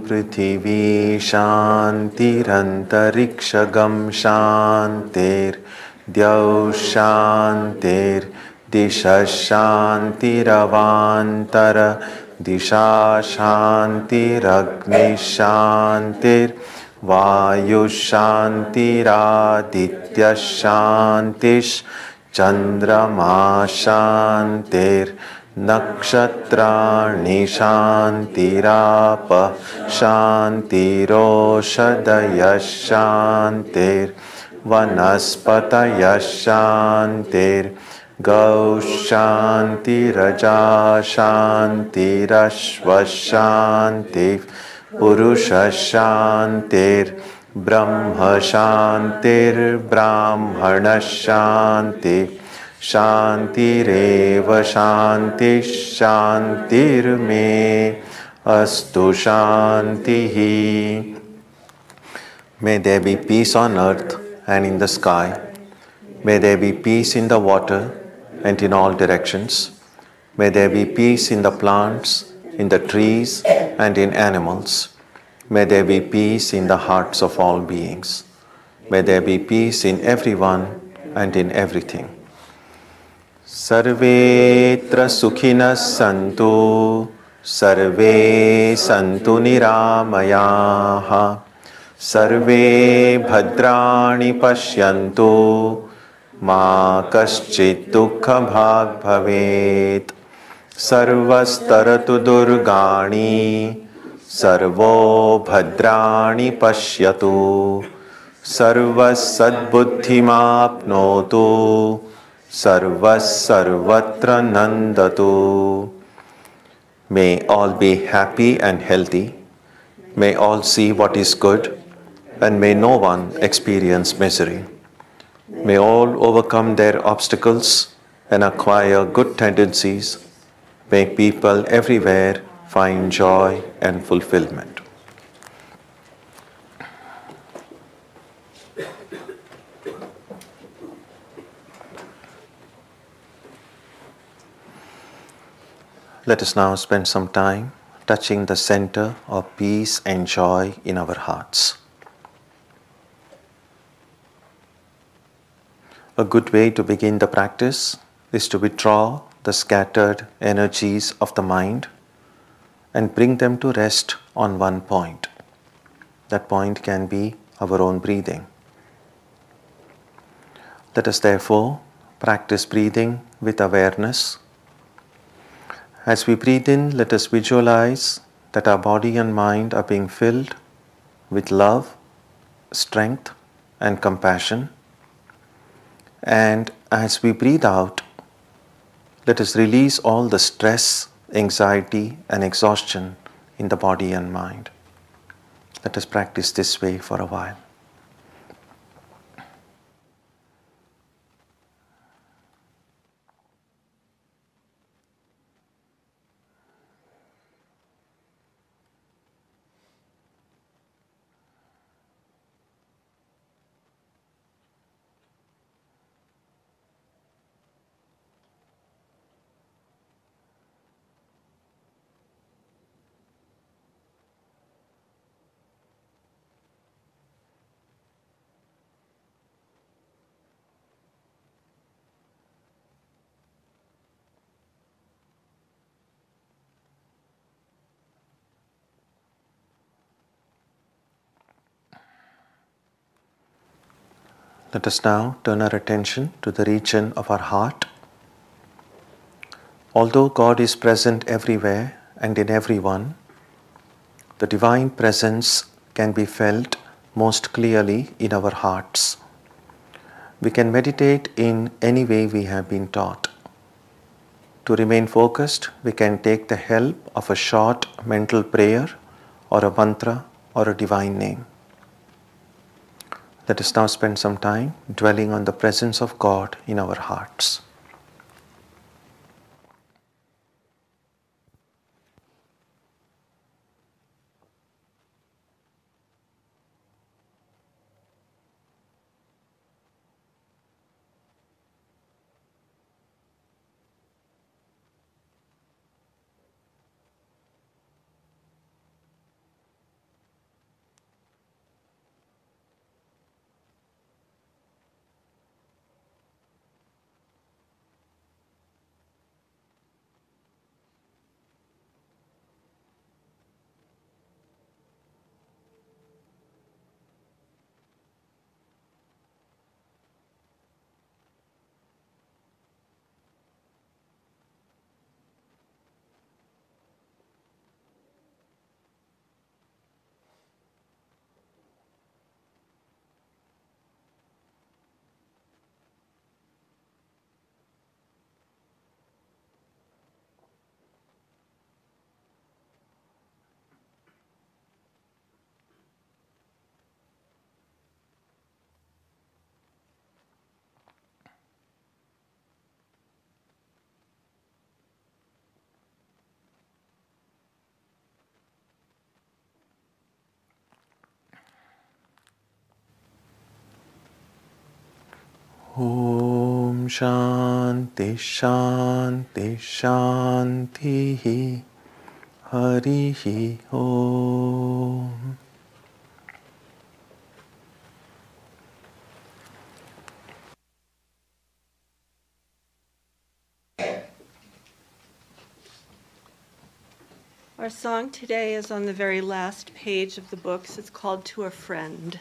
Prithvi Shantirantariksha Shantir Dyau Shantir Disha Shantiravantara Disha Shantiragni Shantir Vayu Shantiraditya Shantish Chandrama Shantir Nakshatrani Shantirapa Shantiroshadaya Shantir Vanaspataya Shantir Gau Shantiraja Shantirashva Shantir Purusha Shantir Brahma Shantir Brahmana Shantir Shantireva Shanti Shantir me Astu Shantihi. May there be peace on earth and in the sky. May there be peace in the water and in all directions. May there be peace in the plants, in the trees and in animals. May there be peace in the hearts of all beings. May there be peace in everyone and in everything. Sarvetra sukhinas santu, sarve santu niramayaha, sarve bhadrani pashyantu, ma kaschit dukkha bhag bhavet, sarvastaratu durgani, sarvo bhadrani pashyatu, sarvas sadbuddhimapnotu, sarvas sarvatra nandatu. May all be happy and healthy. May all see what is good, and may no one experience misery. May all overcome their obstacles and acquire good tendencies. May people everywhere find joy and fulfillment. Let us now spend some time touching the center of peace and joy in our hearts. A good way to begin the practice is to withdraw the scattered energies of the mind and bring them to rest on one point. That point can be our own breathing. Let us therefore practice breathing with awareness. As we breathe in, let us visualize that our body and mind are being filled with love, strength, and compassion. And as we breathe out, let us release all the stress, anxiety, and exhaustion in the body and mind. Let us practice this way for a while. Let us now turn our attention to the region of our heart. Although God is present everywhere and in everyone, the Divine Presence can be felt most clearly in our hearts. We can meditate in any way we have been taught. To remain focused, we can take the help of a short mental prayer or a mantra or a divine name. Let us now spend some time dwelling on the presence of God in our hearts. Om Shanti Shanti Shanti Harihi Om. Our song today is on the very last page of the books. It's called To a Friend.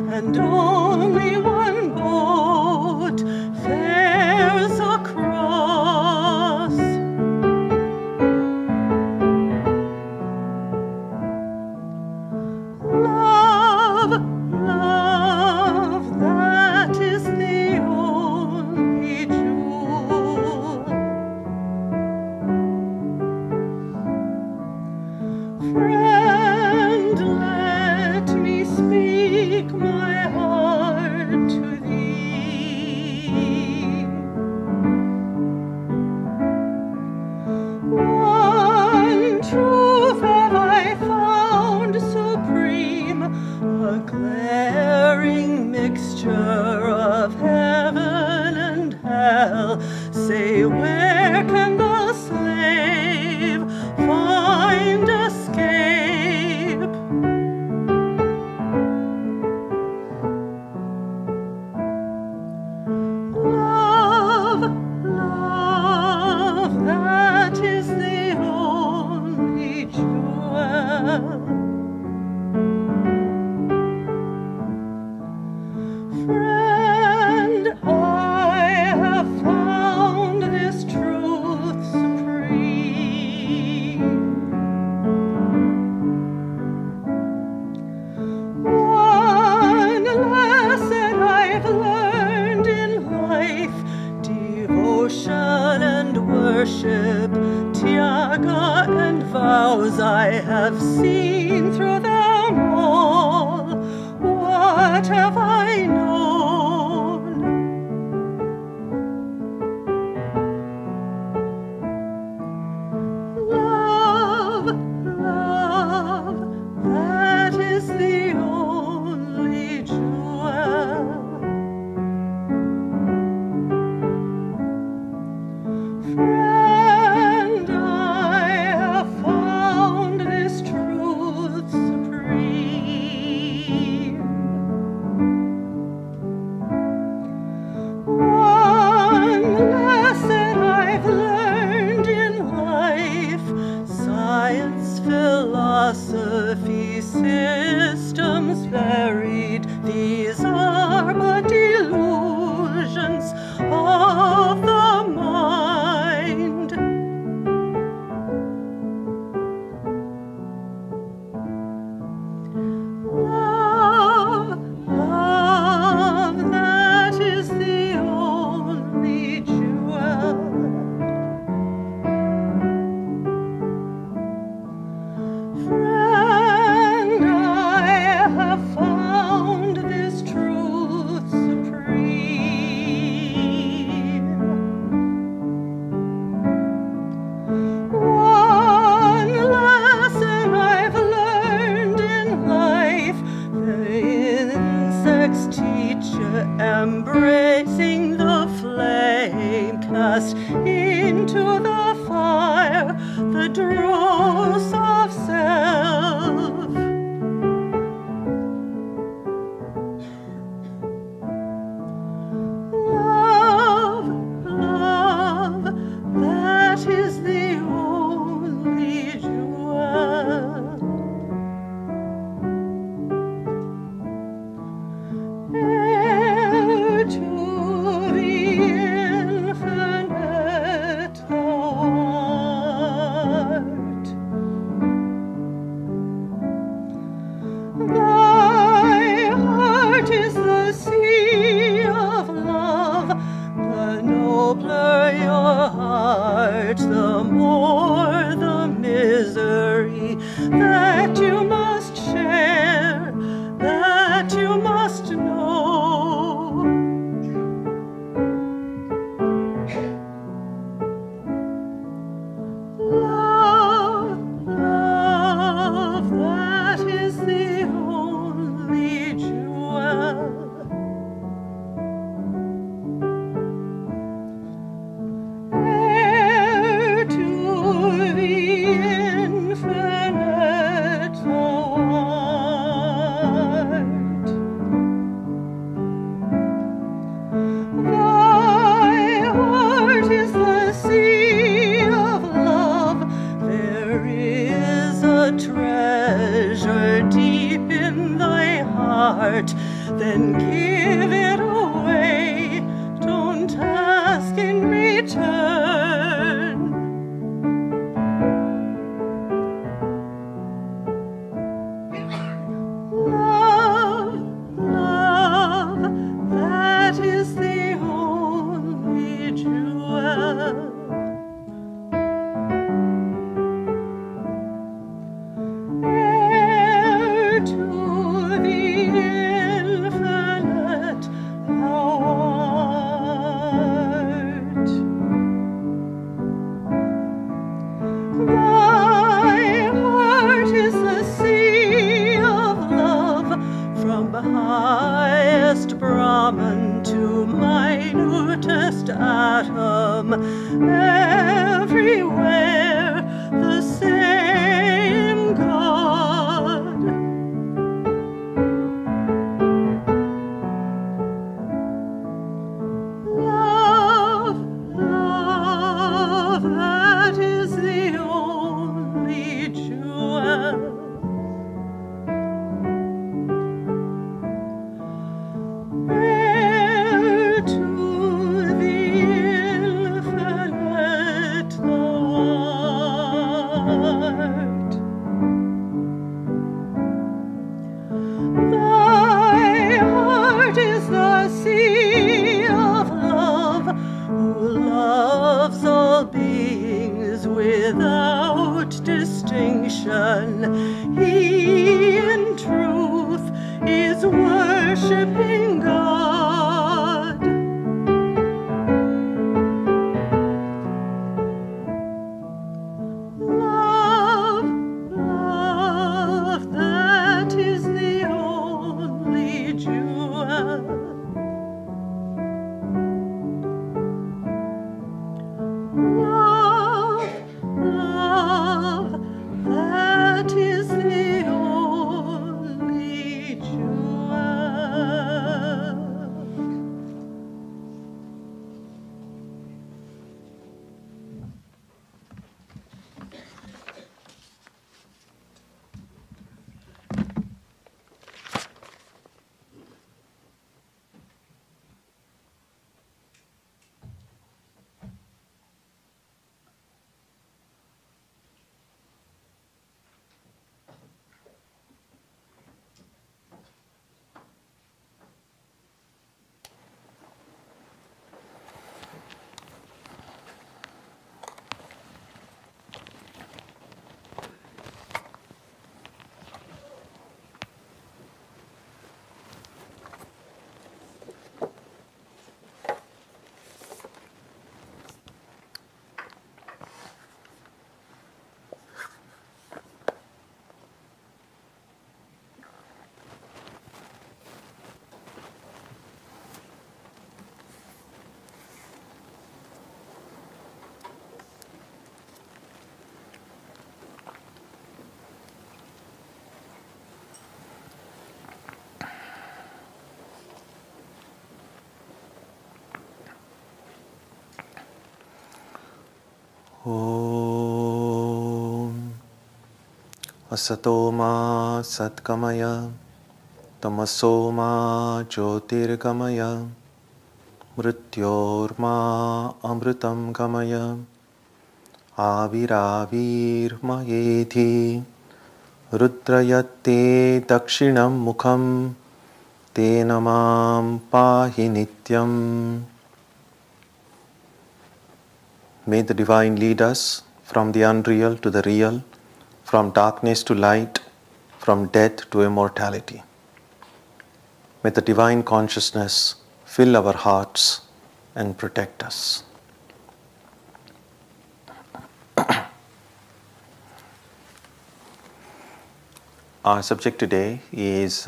And only one boat fares across. Love, love, that is the only jewel. Friend, let me speak my heart to thee. One truth have I found supreme, a glaring mixture of heaven and hell. Say, where can the slave find escape? Love, love, that is the only jewel. Friend, I have found this truth supreme. One lesson I've learned in life, devotion and worship, Tyaga and vows, I have seen through them all. What have I known? Love, love, philosophy, systems varied, these are but illusions of the mind. Love, love, that is the only jewel. Friend, I have found this truth supreme. One lesson I've learned in life, the insects teach, embracing the flame, cast into the fire the dross of self. Love, love, that is the only jewel. Heir to the infinite thou art. Thy heart is the sea of love. The nobler your heart, the more the misery that you must share, that you must know. Love, love, that is the only jewel. Heir to the infinite thou art. Thy heart is the sea of love. There is a treasure deep in thy heart. Then give it away. Don't ask in return. Love, love, that is the only jewel. Heir to the infinite thou art. Thy heart is the sea of love, from highest Brahman to minutest atom, everywhere the same God. Love, love, that is the only jewel. Heir to the infinite thou Om Asatoma Satkamaya Tamasoma Jyotirgamaya Mrityorma Amritam Gamaya Aviravirmayedhi Rudrayate Dakshinam Mukham Te Namam Pahi Nityam. May the Divine lead us from the unreal to the real, from darkness to light, from death to immortality. May the Divine Consciousness fill our hearts and protect us. Our subject today is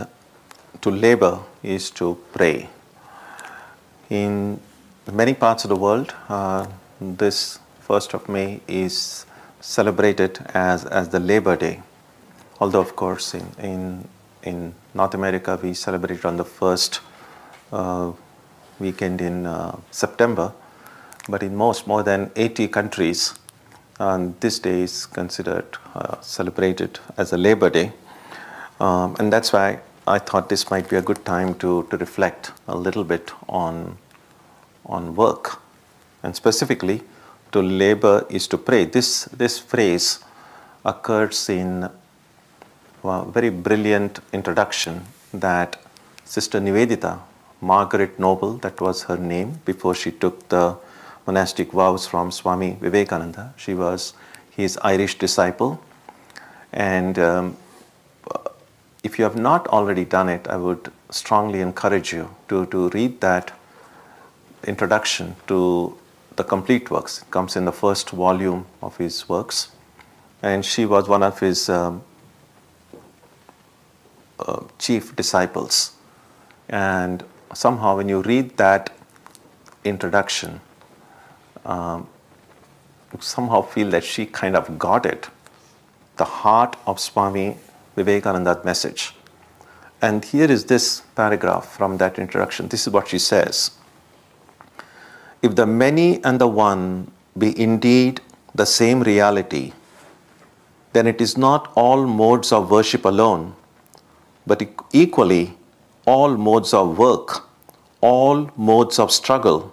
to labor, is to pray. In many parts of the world, this 1st of May is celebrated as the Labor Day. Although, of course, in North America, we celebrate on the first weekend in September. But in more than 80 countries, this day is considered celebrated as a Labor Day. And that's why I thought this might be a good time to reflect a little bit on work. And specifically, to labor is to pray. This phrase occurs in a very brilliant introduction that Sister Nivedita, Margaret Noble, that was her name before she took the monastic vows from Swami Vivekananda. She was his Irish disciple. And if you have not already done it, I would strongly encourage you to read that introduction to the complete works. It comes in the first volume of his works. And she was one of his chief disciples. And somehow when you read that introduction, you somehow feel that she kind of got it, the heart of Swami Vivekananda's message. And here is this paragraph from that introduction. This is what she says. If the many and the one be indeed the same reality, then it is not all modes of worship alone, but equally all modes of work, all modes of struggle,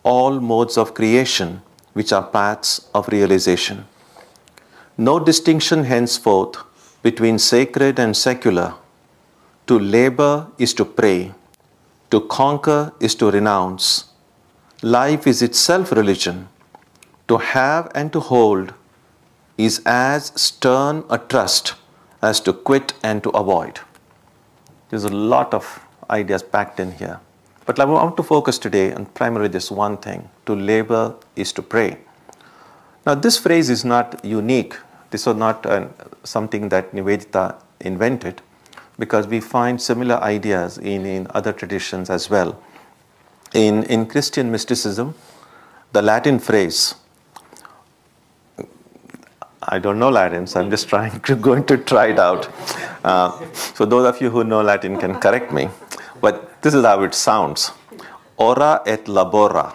all modes of creation, which are paths of realization. No distinction henceforth between sacred and secular. To labor is to pray, to conquer is to renounce. Life is itself religion. To have and to hold is as stern a trust as to quit and to avoid. There's a lot of ideas packed in here. But I want to focus today on primarily this one thing. To labor is to pray. Now this phrase is not unique. This was not something that Nivedita invented, because we find similar ideas in other traditions as well. In Christian mysticism, the Latin phrase, I don't know Latin, so I'm just going to try it out. So those of you who know Latin can correct me. But this is how it sounds. Ora et labora.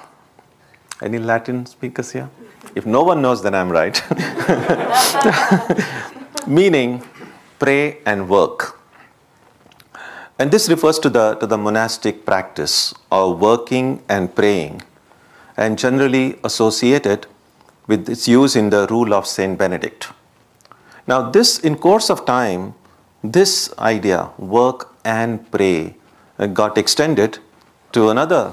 Any Latin speakers here? If no one knows, then I'm right. Meaning, pray and work. And this refers to the monastic practice of working and praying, and generally associated with its use in the rule of Saint Benedict. Now this, in course of time, this idea, work and pray, got extended to another,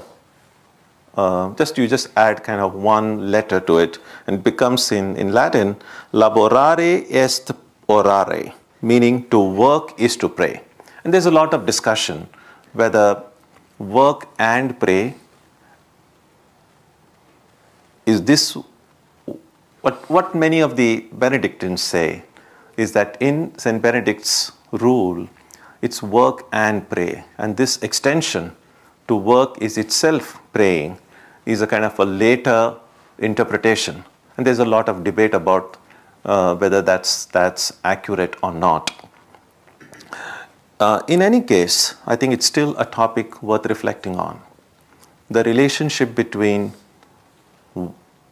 you just add kind of one letter to it, and it becomes in Latin, laborare est orare, meaning to work is to pray. And there's a lot of discussion whether work and pray, is this, what many of the Benedictines say is that in St. Benedict's rule, it's work and pray. And this extension to work is itself praying is a kind of a later interpretation. And there's a lot of debate about whether that's accurate or not. In any case, I think it's still a topic worth reflecting on. The relationship between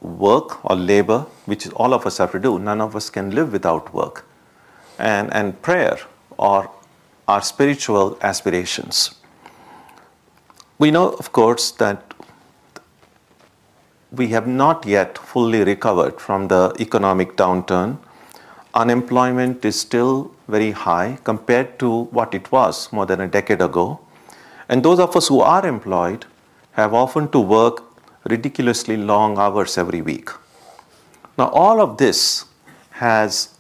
work or labor, which all of us have to do. None of us can live without work. And prayer or our spiritual aspirations. We know, of course, that we have not yet fully recovered from the economic downturn. Unemployment is still very high compared to what it was more than a decade ago. And those of us who are employed have often to work ridiculously long hours every week. Now, all of this has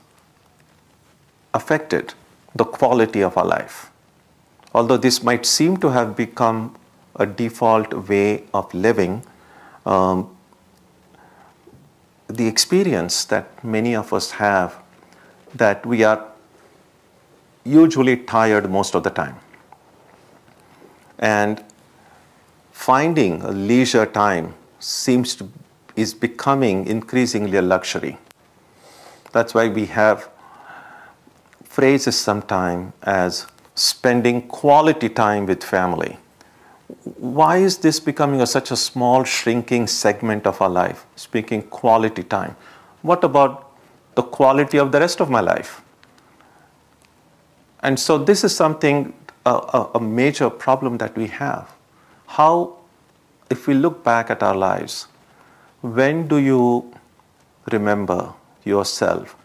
affected the quality of our life. Although this might seem to have become a default way of living, the experience that many of us have that we are usually tired most of the time. And finding a leisure time is becoming increasingly a luxury. That's why we have phrases sometimes as spending quality time with family. Why is this becoming such a small, shrinking segment of our life? Speaking quality time. What about the quality of the rest of my life? And so this is something, a major problem that we have. How, if we look back at our lives, when do you remember yourself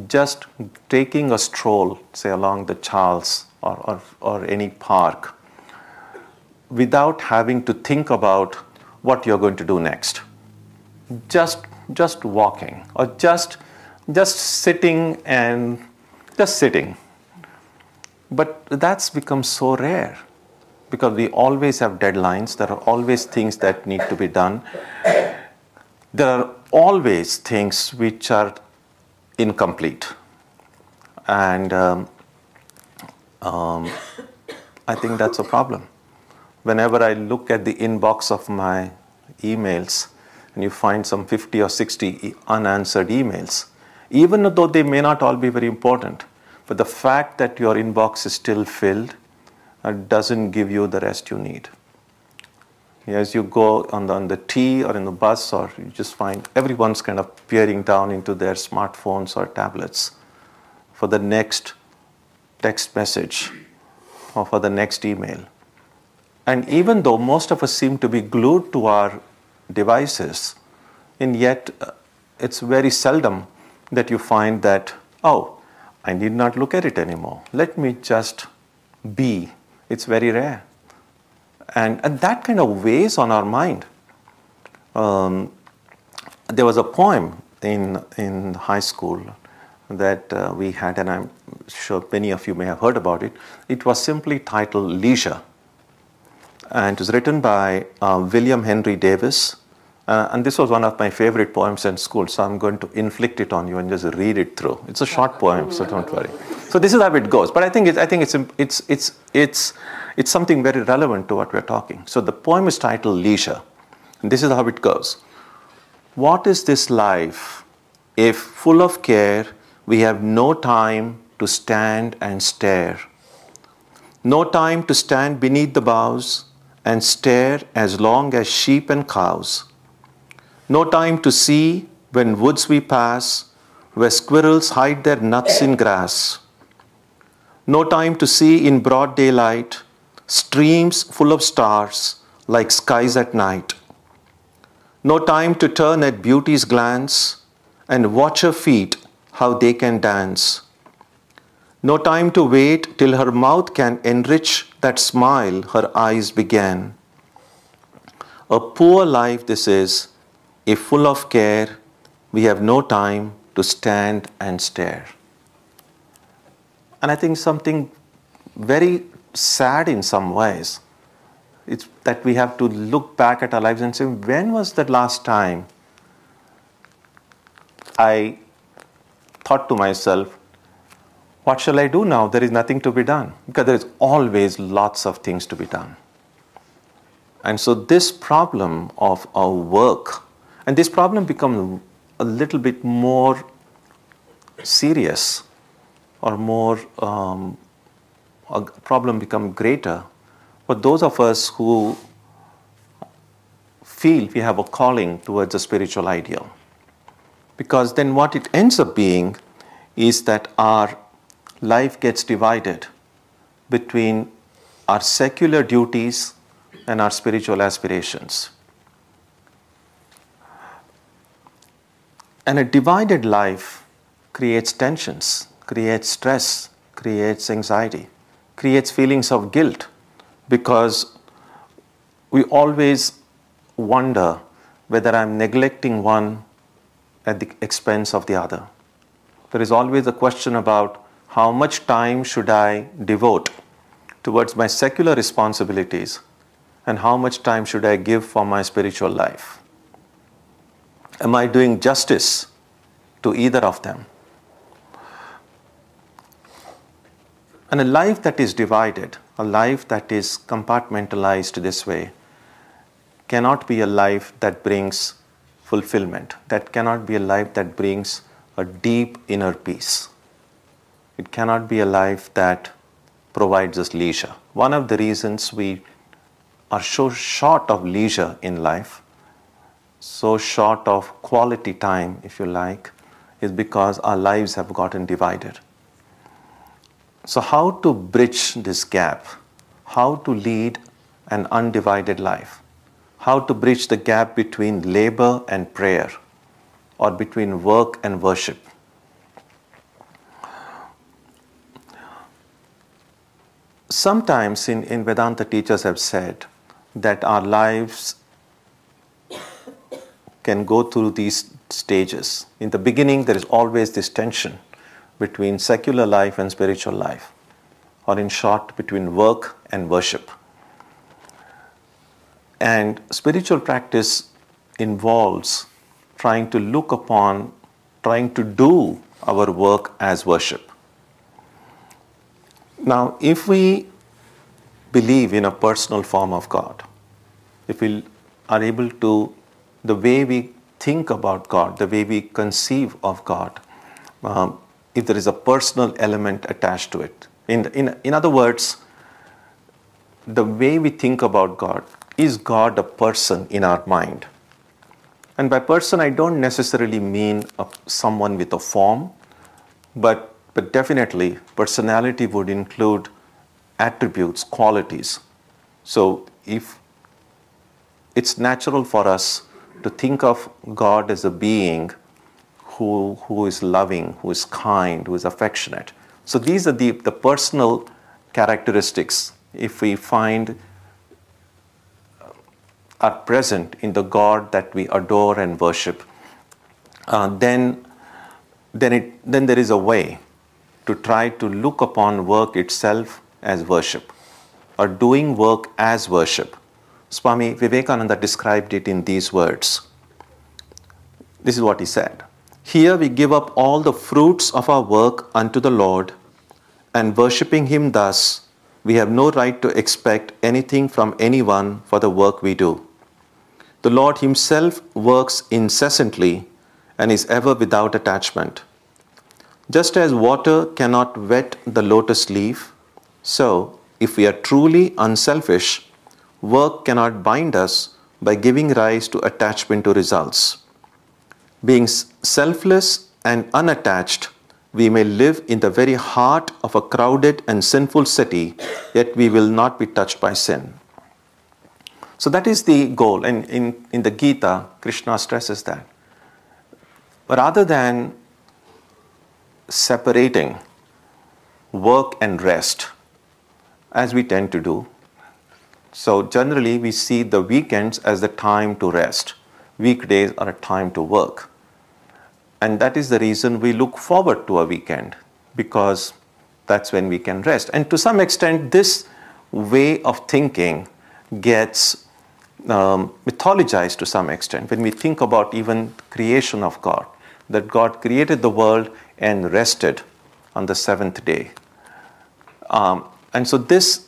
just taking a stroll, say along the Charles or any park, without having to think about what you're going to do next? Just walking, or just sitting and just sitting. But that's become so rare because we always have deadlines. There are always things that need to be done. There are always things which are incomplete. And I think that's a problem. Whenever I look at the inbox of my emails and you find some 50 or 60 unanswered emails, even though they may not all be very important, but the fact that your inbox is still filled doesn't give you the rest you need. As you go on the T or in the bus, or you just find everyone's kind of peering down into their smartphones or tablets for the next text message or for the next email. And even though most of us seem to be glued to our devices, and yet it's very seldom that you find that, oh, I need not look at it anymore. Let me just be. It's very rare. And that kind of weighs on our mind. There was a poem in high school that we had, and I'm sure many of you may have heard about it. It was simply titled Leisure. And it was written by William Henry Davis. And this was one of my favorite poems in school, so I'm going to inflict it on you and just read it through. It's a short poem, so don't worry. So this is how it goes. But I think it's something very relevant to what we're talking. So the poem is titled Leisure. And this is how it goes. What is this life if, full of care, we have no time to stand and stare? No time to stand beneath the boughs and stare as long as sheep and cows. No time to see when woods we pass, where squirrels hide their nuts in grass. No time to see in broad daylight streams full of stars like skies at night. No time to turn at beauty's glance and watch her feet how they can dance. No time to wait till her mouth can enrich that smile her eyes began. A poor life this is, if full of care, we have no time to stand and stare. And I think something very sad in some ways, it's that we have to look back at our lives and say, when was the last time I thought to myself, what shall I do now? There is nothing to be done. Because there is always lots of things to be done. And so this problem of our work, and this problem becomes a little bit more serious, or more, a problem become greater for those of us who feel we have a calling towards a spiritual ideal. Because then what it ends up being is that our life gets divided between our secular duties and our spiritual aspirations. And a divided life creates tensions, creates stress, creates anxiety, creates feelings of guilt, because we always wonder whether I'm neglecting one at the expense of the other. There is always a question about how much time should I devote towards my secular responsibilities and how much time should I give for my spiritual life. Am I doing justice to either of them? And a life that is divided, a life that is compartmentalized this way, cannot be a life that brings fulfillment. That cannot be a life that brings a deep inner peace. It cannot be a life that provides us leisure. One of the reasons we are so short of leisure in life, so short of quality time, if you like, is because our lives have gotten divided. So how to bridge this gap? How to lead an undivided life? How to bridge the gap between labor and prayer, or between work and worship? Sometimes in Vedanta, teachers have said that our lives can go through these stages. In the beginning, there is always this tension between secular life and spiritual life, or in short, between work and worship. And spiritual practice involves trying to look upon, trying to do our work as worship. Now, if we believe in a personal form of God, if we are able to, the way we think about God, the way we conceive of God, if there is a personal element attached to it. In other words, the way we think about God, is God a person in our mind? And by person, I don't necessarily mean someone with a form, but definitely personality would include attributes, qualities. So if it's natural for us to think of God as a being who is loving, who is kind, who is affectionate. So these are the personal characteristics. If we find are present in the God that we adore and worship, then there is a way to try to look upon work itself as worship, or doing work as worship. Swami Vivekananda described it in these words. This is what he said. Here we give up all the fruits of our work unto the Lord, and worshipping Him thus, we have no right to expect anything from anyone for the work we do. The Lord Himself works incessantly and is ever without attachment. Just as water cannot wet the lotus leaf, so, if we are truly unselfish, work cannot bind us by giving rise to attachment to results. Being selfless and unattached, we may live in the very heart of a crowded and sinful city, yet we will not be touched by sin. So that is the goal. And in the Gita, Krishna stresses that. Rather than separating work and rest, as we tend to do, so generally we see the weekends as the time to rest. Weekdays are a time to work. And that is the reason we look forward to a weekend, because that's when we can rest. And to some extent, this way of thinking gets mythologized to some extent when we think about even creation of God, that God created the world and rested on the seventh day. And so this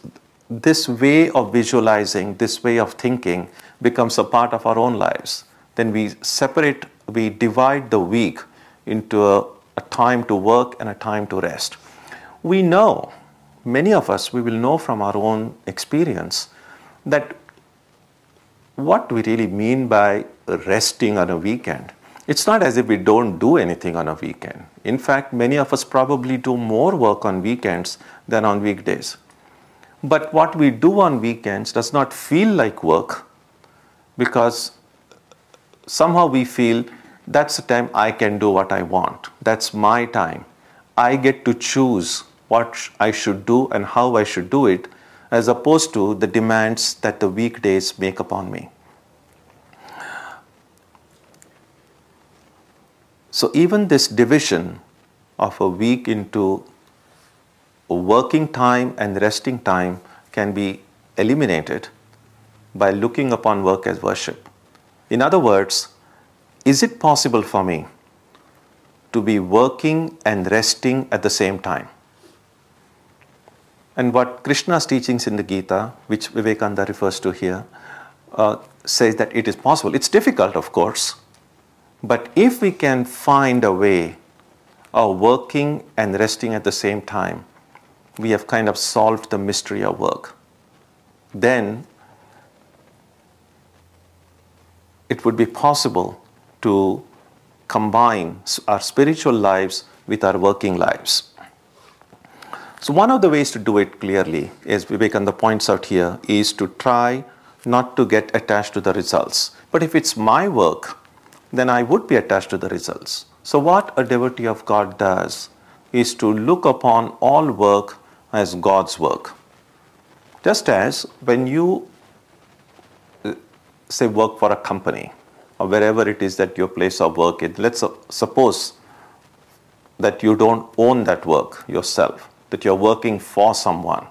way of visualizing, this way of thinking becomes a part of our own lives. Then we divide the week into a time to work and a time to rest. We know, many of us, we will know from our own experience that what we really mean by resting on a weekend. It's not as if we don't do anything on a weekend. In fact, many of us probably do more work on weekends than on weekdays. But what we do on weekends does not feel like work, because somehow we feel that's the time I can do what I want. That's my time. I get to choose what I should do and how I should do it, as opposed to the demands that the weekdays make upon me. So even this division of a week into working time and resting time can be eliminated by looking upon work as worship. In other words, is it possible for me to be working and resting at the same time? And what Krishna's teachings in the Gita, which Vivekananda refers to here, says that it is possible. It's difficult, of course, but if we can find a way of working and resting at the same time, we have kind of solved the mystery of work. Then it would be possible to combine our spiritual lives with our working lives. So one of the ways to do it clearly, as Vivekananda points out here, is to try not to get attached to the results. But if it's my work, then I would be attached to the results. So what a devotee of God does is to look upon all work as God's work. Just as when you, say, work for a company, or wherever it is that your place of work is, let's suppose that you don't own that work yourself, that you're working for someone.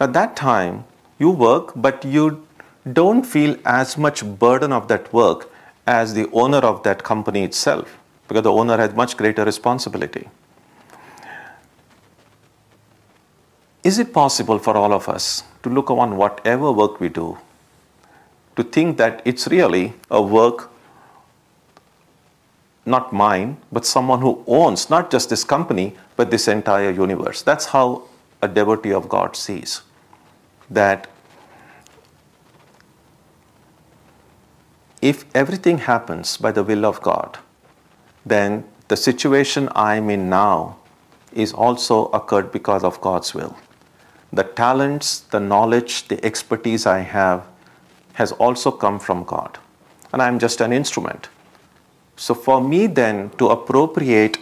At that time, you work, but you don't feel as much burden of that work as the owner of that company itself, because the owner has much greater responsibility. Is it possible for all of us to look upon whatever work we do, to think that it's really a work not mine, but someone who owns not just this company, but this entire universe? That's how a devotee of God sees. That if everything happens by the will of God, then the situation I'm in now is also occurred because of God's will. The talents, the knowledge, the expertise I have has also come from God. And I'm just an instrument. So for me then to appropriate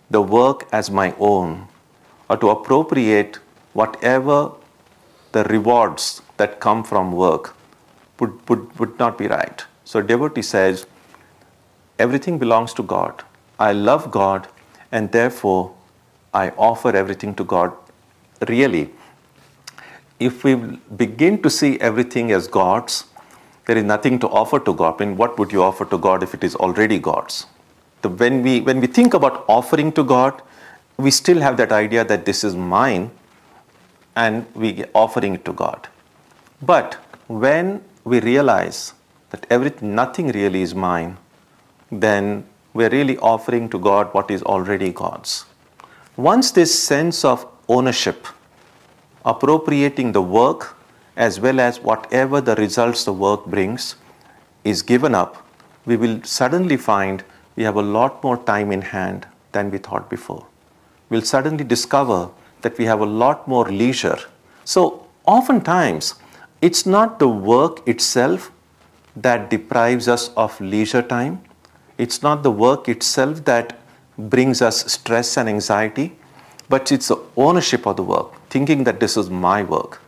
the work as my own, or to appropriate whatever the rewards that come from work, would not be right. So a devotee says, everything belongs to God. I love God, and therefore I offer everything to God. Really, if we begin to see everything as God's, there is nothing to offer to God. I mean, what would you offer to God if it is already God's? When we think about offering to God, we still have that idea that this is mine, and we are offering it to God. But when we realize that nothing really is mine, then we're really offering to God what is already God's. Once this sense of ownership, appropriating the work as well as whatever the results the work brings is given up, we will suddenly find we have a lot more time in hand than we thought before. We'll suddenly discover that we have a lot more leisure. So oftentimes, it's not the work itself that deprives us of leisure time. It's not the work itself that brings us stress and anxiety, but it's the ownership of the work, thinking that this is my work.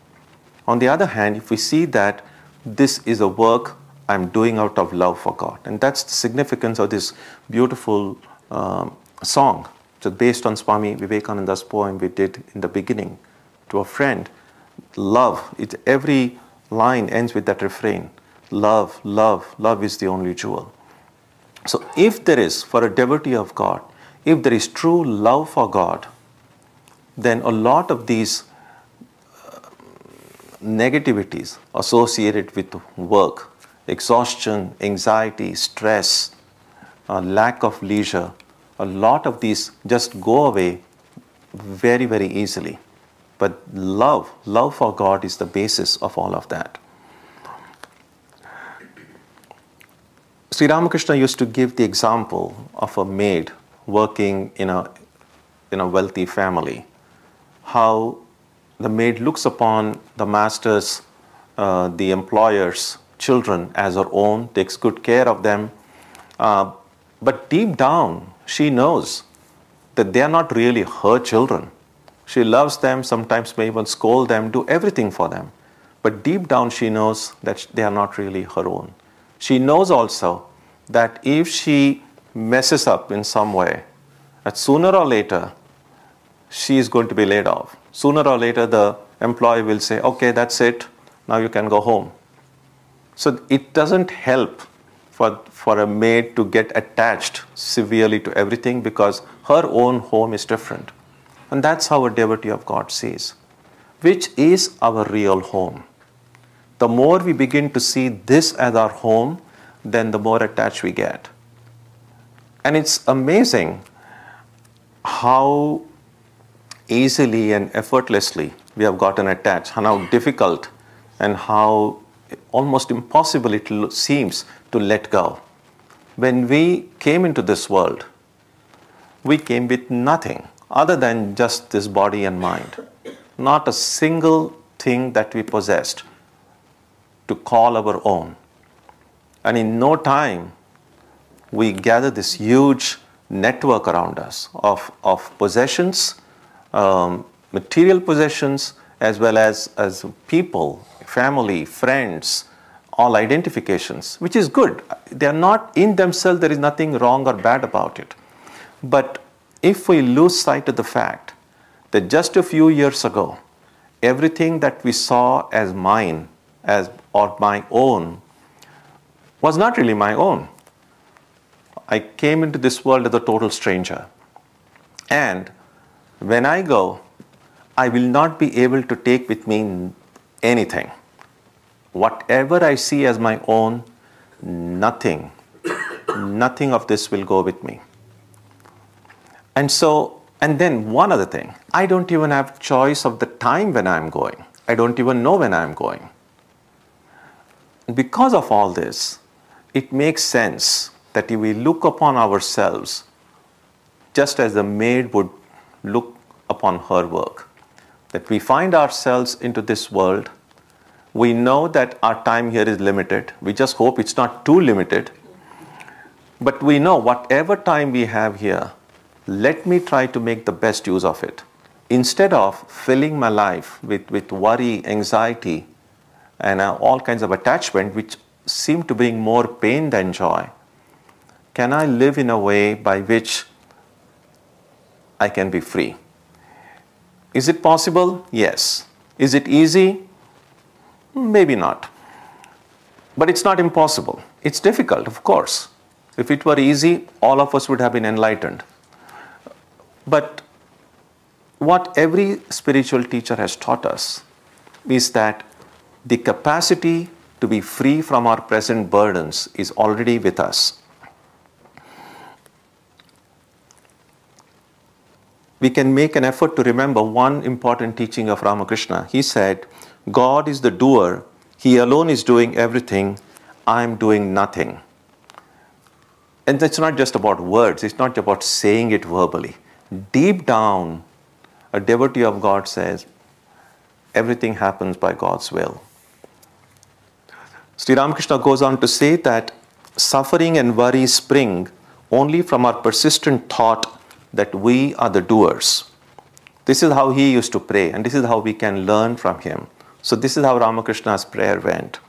On the other hand, if we see that this is a work I'm doing out of love for God, and that's the significance of this beautiful song. So based on Swami Vivekananda's poem we did in the beginning to a friend, love. Every line ends with that refrain. Love, love, love is the only jewel. So if there is, for a devotee of God, if there is true love for God, then a lot of these negativities associated with work, exhaustion, anxiety, stress, lack of leisure, a lot of these just go away very, very easily. But love for God is the basis of all of that. Sri Ramakrishna used to give the example of a maid working in a wealthy family. How the maid looks upon the master's, the employer's children as her own, takes good care of them. But deep down, she knows that they are not really her children. She loves them, sometimes may even scold them, do everything for them. But deep down, she knows that they are not really her own. She knows also that if she messes up in some way, that sooner or later, she is going to be laid off. Sooner or later, the employee will say, okay, that's it, now you can go home. So it doesn't help for a maid to get attached severely to everything, because her own home is different. And that's how a devotee of God sees, which is our real home. The more we begin to see this as our home, then the more attached we get. And it's amazing how easily and effortlessly we have gotten attached, and how difficult and how almost impossible it seems to let go. When we came into this world, we came with nothing other than just this body and mind. Not a single thing that we possessed to call our own. And in no time, we gather this huge network around us of possessions, material possessions, as well as people, family, friends, all identifications, which is good. They are not in themselves, there is nothing wrong or bad about it. But if we lose sight of the fact that just a few years ago, everything that we saw as mine or my own was not really my own. I came into this world as a total stranger. And when I go, I will not be able to take with me anything. Whatever I see as my own, nothing of this will go with me. And then one other thing, I don't even have choice of the time when I'm going. I don't even know when I'm going. Because of all this, it makes sense that if we look upon ourselves just as the maid would look upon her work, that we find ourselves into this world, we know that our time here is limited. We just hope it's not too limited. But we know whatever time we have here, let me try to make the best use of it. Instead of filling my life with worry, anxiety, and all kinds of attachment, which seem to bring more pain than joy, can I live in a way by which I can be free? Is it possible? Yes. Is it easy? Maybe not. But it's not impossible. It's difficult, of course. If it were easy, all of us would have been enlightened. But what every spiritual teacher has taught us is that the capacity to be free from our present burdens is already with us. We can make an effort to remember one important teaching of Ramakrishna. He said, God is the doer. He alone is doing everything. I am doing nothing. And it's not just about words. It's not about saying it verbally. Deep down, a devotee of God says, everything happens by God's will. Sri Ramakrishna goes on to say that suffering and worry spring only from our persistent thought that we are the doers. This is how he used to pray, and this is how we can learn from him. So this is how Ramakrishna's prayer went.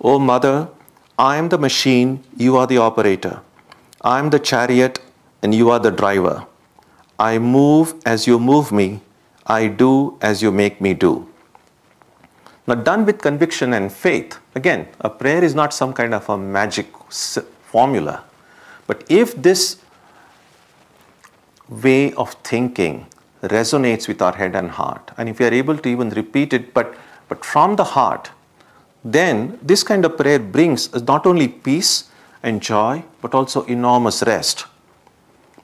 O Mother, I am the machine, you are the operator. I am the chariot, and you are the driver. I move as you move me. I do as you make me do. Now, done with conviction and faith, again, a prayer is not some kind of a magic formula. But if this way of thinking resonates with our head and heart, and if we are able to even repeat it, but from the heart, then this kind of prayer brings us not only peace and joy, but also enormous rest.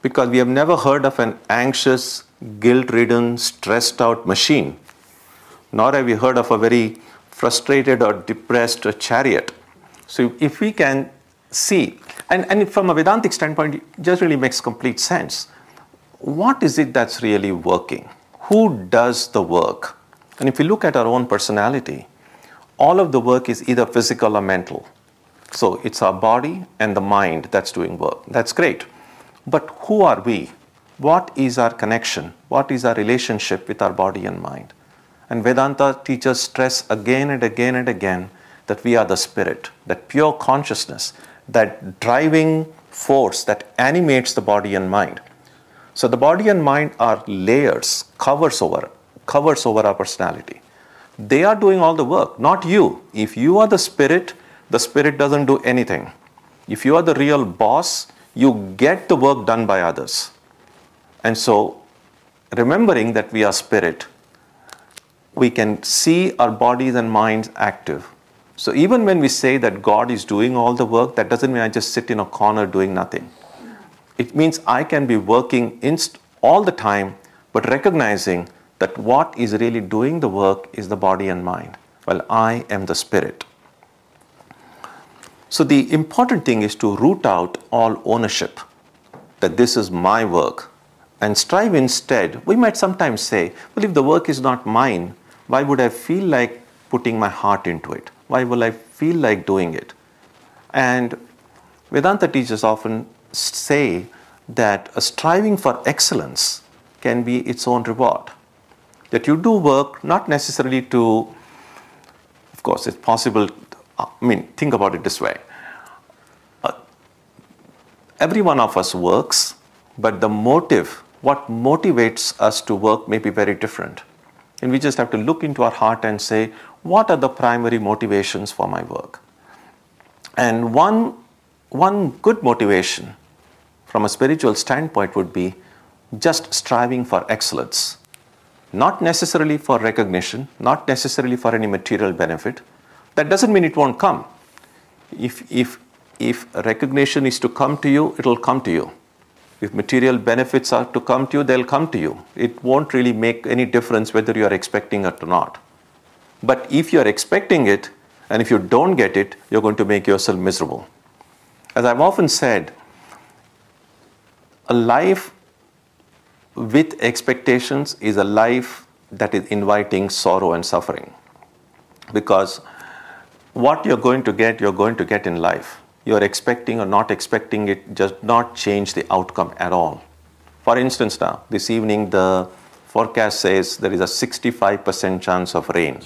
Because we have never heard of an anxious, guilt-ridden, stressed-out machine, nor have we heard of a very frustrated or depressed chariot. So if we can see, and from a Vedantic standpoint, it just really makes complete sense. What is it that's really working? Who does the work? And if we look at our own personality, all of the work is either physical or mental. So it's our body and the mind that's doing work. That's great. But who are we? What is our connection? What is our relationship with our body and mind? And Vedanta teachers stress again and again and again that we are the spirit, that pure consciousness, that driving force that animates the body and mind. So the body and mind are layers, covers over our personality. They are doing all the work, not you. If you are the spirit doesn't do anything. If you are the real boss, you get the work done by others. And so, remembering that we are spirit, we can see our bodies and minds active. So even when we say that God is doing all the work, that doesn't mean I just sit in a corner doing nothing. It means I can be working all the time, but recognizing that what is really doing the work is the body and mind. Well, I am the spirit. So the important thing is to root out all ownership, that this is my work, and strive instead. We might sometimes say, well, if the work is not mine, why would I feel like putting my heart into it? Why will I feel like doing it? And Vedanta teachers often say that a striving for excellence can be its own reward. That you do work not necessarily to, of course, it's possible. Think about it this way. Every one of us works, but the motive, what motivates us to work may be very different. And we just have to look into our heart and say, what are the primary motivations for my work? And one good motivation from a spiritual standpoint would be just striving for excellence. Not necessarily for recognition, not necessarily for any material benefit. That doesn't mean it won't come. If recognition is to come to you, it'll come to you. If material benefits are to come to you, they'll come to you. It won't really make any difference whether you are expecting it or not. But if you are expecting it, and if you don't get it, you're going to make yourself miserable. As I've often said, a life with expectations is a life that is inviting sorrow and suffering. Because what you're going to get in life. You're expecting or not expecting it does not change the outcome at all. For instance now, this evening the forecast says there is a 65% chance of rain.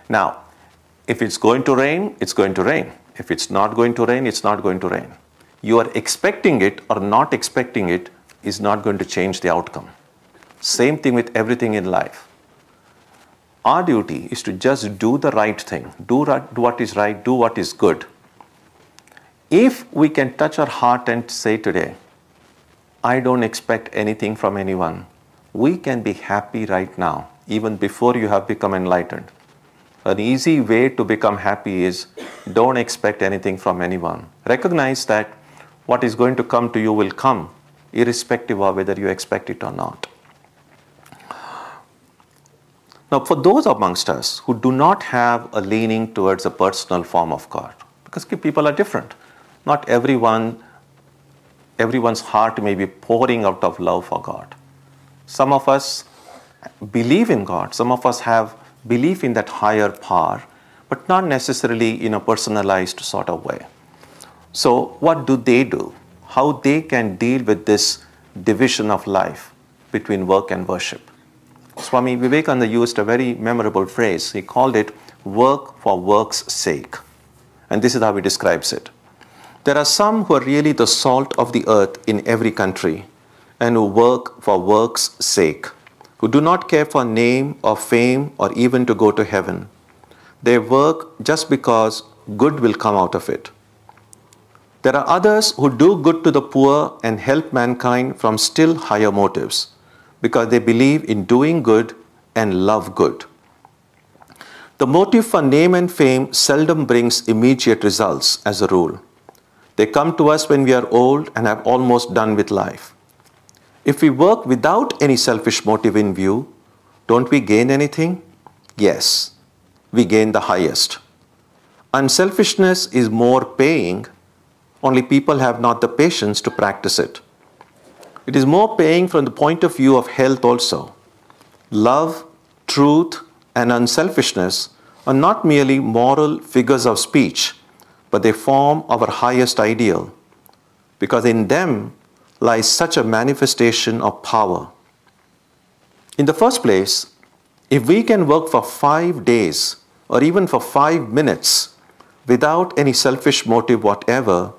Now, if it's going to rain, it's going to rain. If it's not going to rain, it's not going to rain. You are expecting it or not expecting it is not going to change the outcome. Same thing with everything in life. Our duty is to just do the right thing, do what is right, do what is good. If we can touch our heart and say today, I don't expect anything from anyone, we can be happy right now, even before you have become enlightened. An easy way to become happy is don't expect anything from anyone. Recognize that what is going to come to you will come, irrespective of whether you expect it or not. Now, for those amongst us who do not have a leaning towards a personal form of God, because people are different. Not everyone's heart may be pouring out of love for God. Some of us believe in God. Some of us have belief in that higher power, but not necessarily in a personalized sort of way. So what do? How they can deal with this division of life between work and worship? Swami Vivekananda used a very memorable phrase. He called it work for work's sake. And this is how he describes it. There are some who are really the salt of the earth in every country and who work for work's sake, who do not care for name or fame or even to go to heaven. They work just because good will come out of it. There are others who do good to the poor and help mankind from still higher motives, because they believe in doing good and love good. The motive for name and fame seldom brings immediate results as a rule. They come to us when we are old and have almost done with life. If we work without any selfish motive in view, don't we gain anything? Yes, we gain the highest. Unselfishness is more paying only people have not the patience to practice it. It is more paying from the point of view of health also. Love, truth, and unselfishness are not merely moral figures of speech, but they form our highest ideal, because in them lies such a manifestation of power. In the first place, if we can work for 5 days or even for 5 minutes without any selfish motive whatever,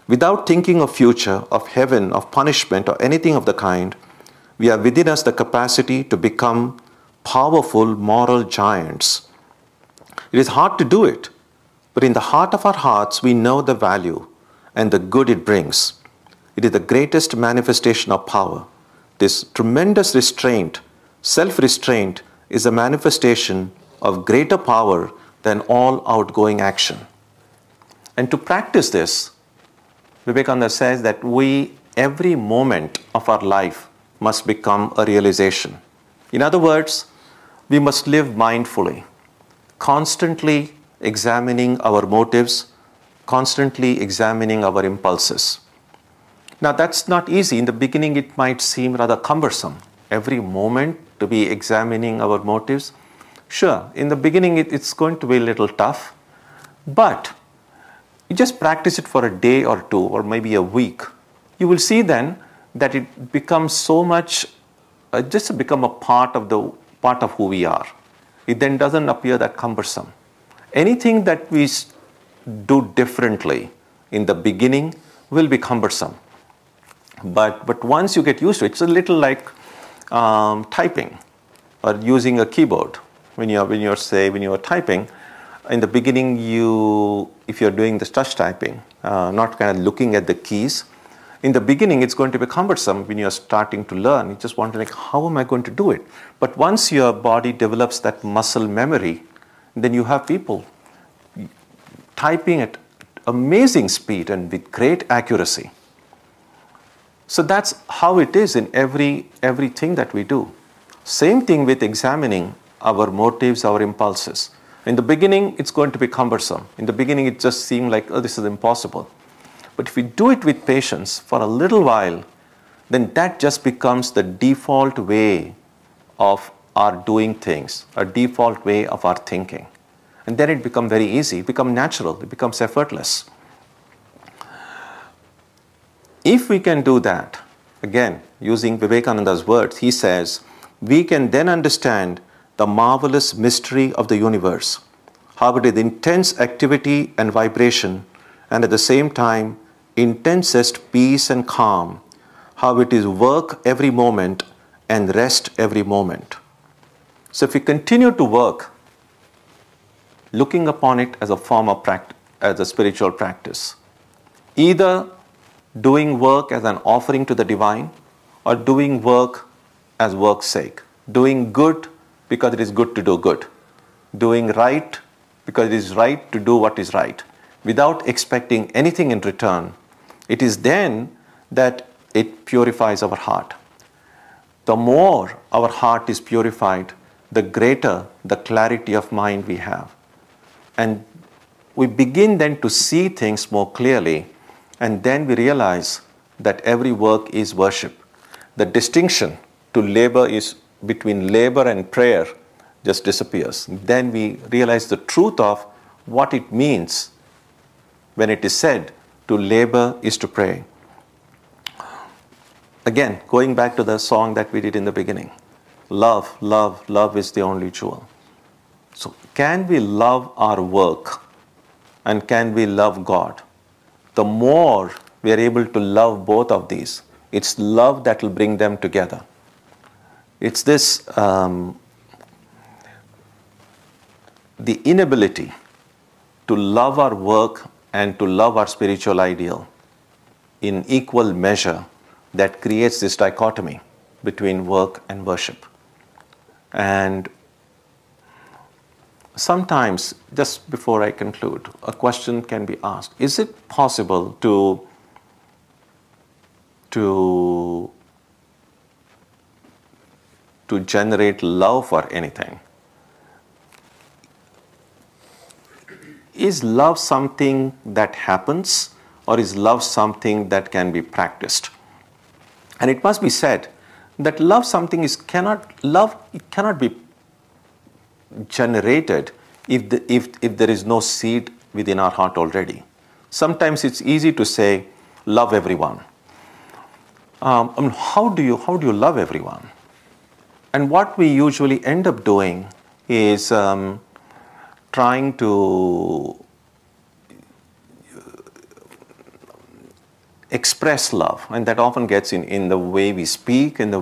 without thinking of future, of heaven, of punishment, or anything of the kind, we have within us the capacity to become powerful moral giants. It is hard to do it, but in the heart of our hearts we know the value and the good it brings. It is the greatest manifestation of power. This tremendous restraint, self-restraint, is a manifestation of greater power than all outgoing action. And to practice this, Vivekananda says that every moment of our life must become a realization. In other words, we must live mindfully, constantly examining our motives, constantly examining our impulses. Now that's not easy. In the beginning it might seem rather cumbersome. Every moment to be examining our motives. Sure, in the beginning it's going to be a little tough, but you just practice it for a day or two or maybe a week. You will see then that it becomes so much, just become a part of who we are. It then doesn't appear that cumbersome. Anything that we do differently in the beginning will be cumbersome. But once you get used to it, it's a little like typing or using a keyboard. When you're typing, in the beginning if you're doing this touch typing, not kind of looking at the keys, in the beginning it's going to be cumbersome when you're starting to learn. You just want to how am I going to do it? But once your body develops that muscle memory, then you have people typing at amazing speed and with great accuracy. So that's how it is in everything that we do. Same thing with examining our motives, our impulses. In the beginning, it's going to be cumbersome. In the beginning, it just seemed like, oh, this is impossible. But if we do it with patience for a little while, then that just becomes the default way of our doing things, a default way of our thinking. And then it becomes very easy, it becomes natural, it becomes effortless. If we can do that, again, using Vivekananda's words, he says, we can then understand the marvelous mystery of the universe, how it is intensest activity and vibration, and at the same time, intensest peace and calm, how it is work every moment and rest every moment. So if we continue to work, looking upon it as a form of practice, as a spiritual practice, either doing work as an offering to the divine or doing work as work's sake, doing good because it is good to do good, doing right because it is right to do what is right, without expecting anything in return, it is then that it purifies our heart. The more our heart is purified, the greater the clarity of mind we have. And we begin then to see things more clearly, and then we realize that every work is worship. The distinction to labor is between labor and prayer just disappears. Then we realize the truth of what it means when it is said to labor is to pray. Again, going back to the song that we did in the beginning, love, love, love is the only jewel. So can we love our work and can we love God? The more we are able to love both of these, it's love that will bring them together. It's this, the inability to love our work and to love our spiritual ideal in equal measure that creates this dichotomy between work and worship. And sometimes, just before I conclude, a question can be asked. Is it possible to generate love for anything? Is love something that happens, or is love something that can be practiced? And it must be said that love cannot be generated if there is no seed within our heart already. Sometimes it's easy to say, love everyone. How do you love everyone? And what we usually end up doing is trying to express love, and that often gets in the way we speak, in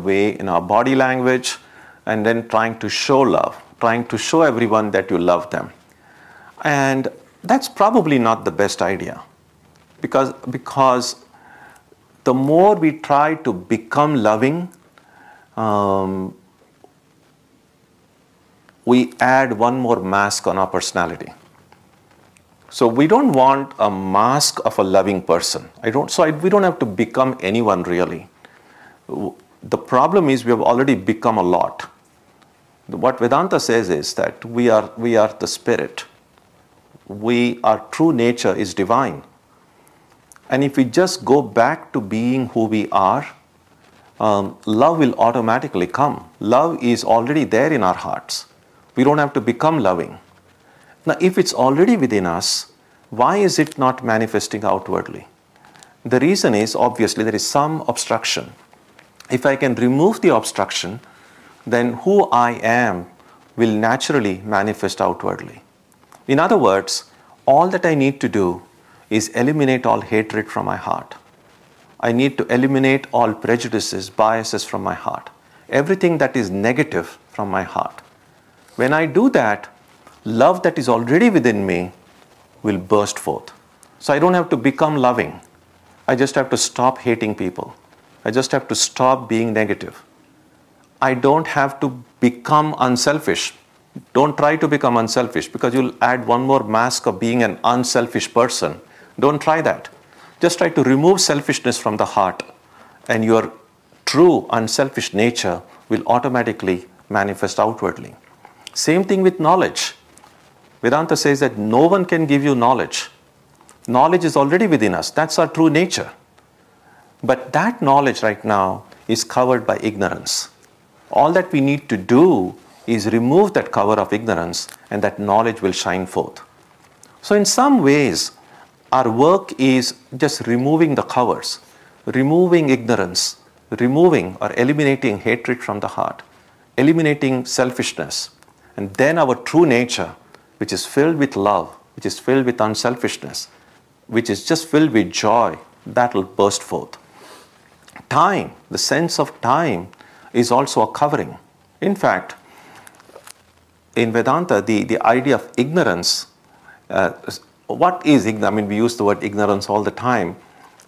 our body language, and then trying to show love, trying to show everyone that you love them. And that's probably not the best idea, because the more we try to become loving, we add one more mask on our personality. So we don't want a mask of a loving person. We don't have to become anyone really. The problem is we have already become a lot. What Vedanta says is that we are the spirit. Our true nature is divine. And if we just go back to being who we are, love will automatically come. Love is already there in our hearts. We don't have to become loving. Now, if it's already within us, why is it not manifesting outwardly? The reason is, obviously, there is some obstruction. If I can remove the obstruction, then who I am will naturally manifest outwardly. In other words, all that I need to do is eliminate all hatred from my heart. I need to eliminate all prejudices, biases from my heart. Everything that is negative from my heart. When I do that, love that is already within me will burst forth. So I don't have to become loving. I just have to stop hating people. I just have to stop being negative. I don't have to become unselfish. Don't try to become unselfish, because you'll add one more mask of being an unselfish person. Don't try that. Just try to remove selfishness from the heart, and your true unselfish nature will automatically manifest outwardly. Same thing with knowledge. Vedanta says that no one can give you knowledge. Knowledge is already within us. That's our true nature. But that knowledge right now is covered by ignorance. All that we need to do is remove that cover of ignorance, and that knowledge will shine forth. So in some ways, our work is just removing the covers, removing ignorance, removing or eliminating hatred from the heart, eliminating selfishness. And then our true nature, which is filled with love, which is filled with unselfishness, which is just filled with joy, that will burst forth. Time, the sense of time, is also a covering. In fact, in Vedanta, the idea of ignorance, what is ignorance? I mean, we use the word ignorance all the time,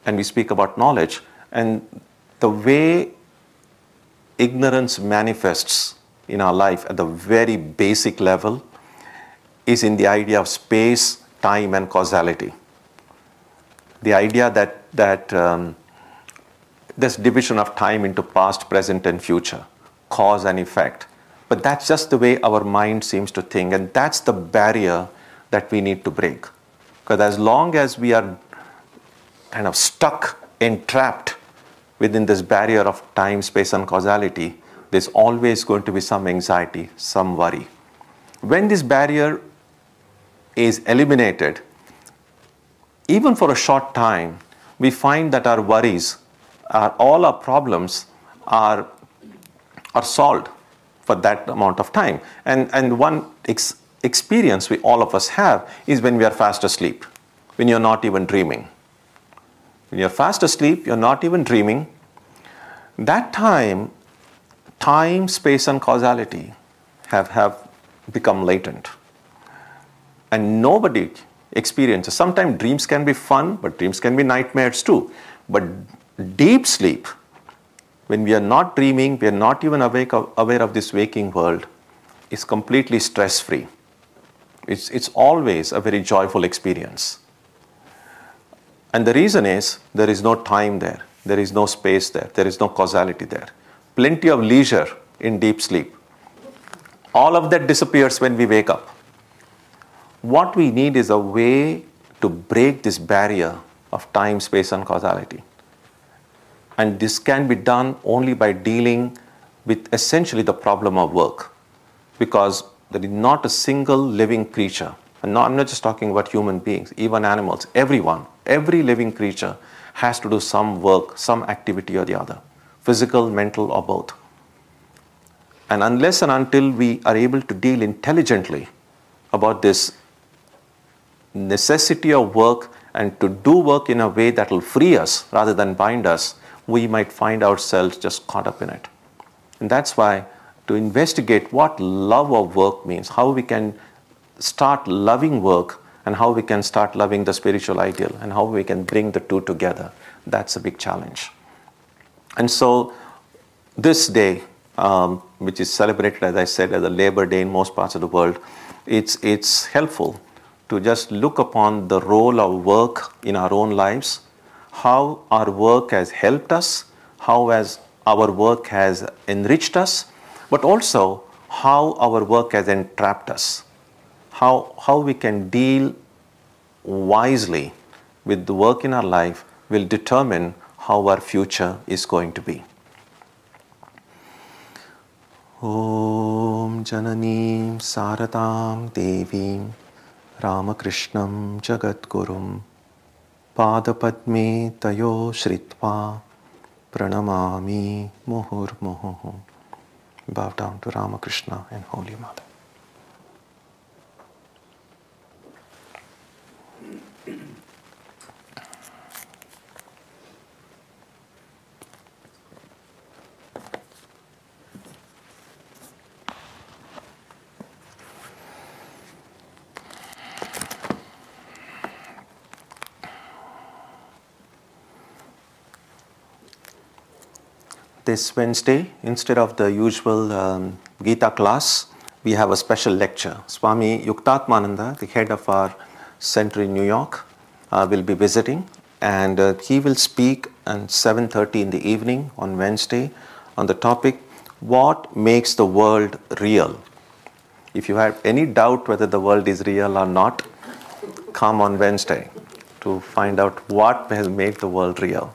and we speak about knowledge. And the way ignorance manifests in our life at the very basic level is in the idea of space, time, and causality. The idea that this division of time into past, present, and future, cause and effect. But that's just the way our mind seems to think, and that's the barrier that we need to break. Because as long as we are kind of stuck, entrapped within this barrier of time, space, and causality, there's always going to be some anxiety, some worry. When this barrier is eliminated, even for a short time, we find that our worries, all our problems are solved for that amount of time. And one experience all of us have is when we are fast asleep, when you're not even dreaming. When you're fast asleep, you're not even dreaming. That time, space, and causality have become latent. And nobody experiences. Sometimes dreams can be fun, but dreams can be nightmares too. But deep sleep, when we are not dreaming, we are not even aware of this waking world, is completely stress-free. It's always a very joyful experience. And the reason is, there is no time there. There is no space there. There is no causality there. Plenty of leisure in deep sleep. All of that disappears when we wake up. What we need is a way to break this barrier of time, space, and causality. And this can be done only by dealing with essentially the problem of work, because there is not a single living creature, and I'm not just talking about human beings, even animals, everyone, every living creature has to do some work, some activity or the other, physical, mental, or both. And unless and until we are able to deal intelligently about this necessity of work and to do work in a way that will free us rather than bind us, we might find ourselves just caught up in it. And that's why to investigate what love of work means, how we can start loving work, and how we can start loving the spiritual ideal, and how we can bring the two together, that's a big challenge. And so this day, which is celebrated, as I said, as a Labor Day in most parts of the world, it's helpful to just look upon the role of work in our own lives, how our work has helped us, how our work has enriched us, but also how our work has entrapped us, how we can deal wisely with the work in our life will determine how our future is going to be. Om Jananim Saratam Devim Ramakrishnam Jagadgurum Padapadme Tayo Shritva Pranamami Muhurmuhu. Bow down to Ramakrishna and Holy Mother. This Wednesday, instead of the usual Gita class, we have a special lecture. Swami Yuktatmananda, the head of our center in New York, will be visiting, and he will speak at 7:30 in the evening on Wednesday on the topic, what makes the world real? If you have any doubt whether the world is real or not, come on Wednesday to find out what has made the world real.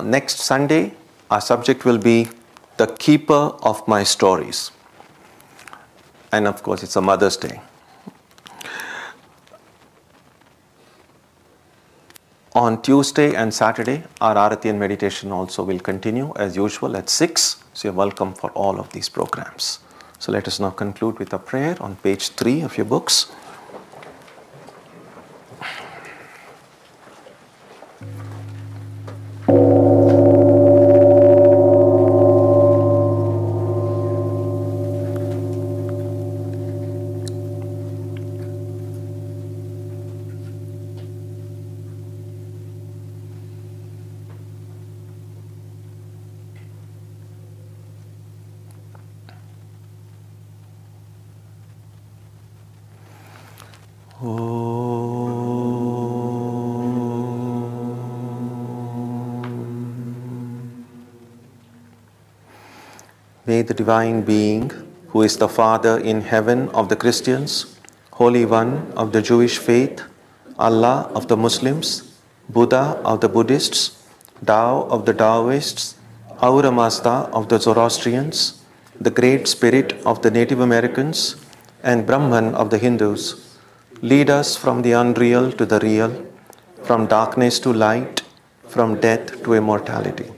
Next Sunday, our subject will be the keeper of my stories. And of course, it's a Mother's Day. On Tuesday and Saturday, our Arati and meditation also will continue as usual at 6. So you're welcome for all of these programs. So let us now conclude with a prayer on page 3 of your books. May the Divine Being, who is the Father in heaven of the Christians, Holy One of the Jewish faith, Allah of the Muslims, Buddha of the Buddhists, Tao of the Taoists, Ahura Mazda of the Zoroastrians, the Great Spirit of the Native Americans, and Brahman of the Hindus, lead us from the unreal to the real, from darkness to light, from death to immortality.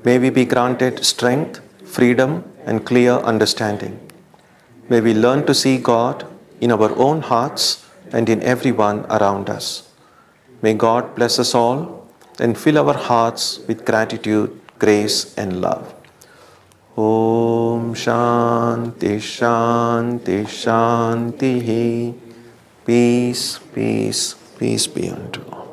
May we be granted strength, freedom, and clear understanding. May we learn to see God in our own hearts and in everyone around us. May God bless us all and fill our hearts with gratitude, grace, and love. Om Shanti Shanti Shanti. Peace, peace, peace be unto all.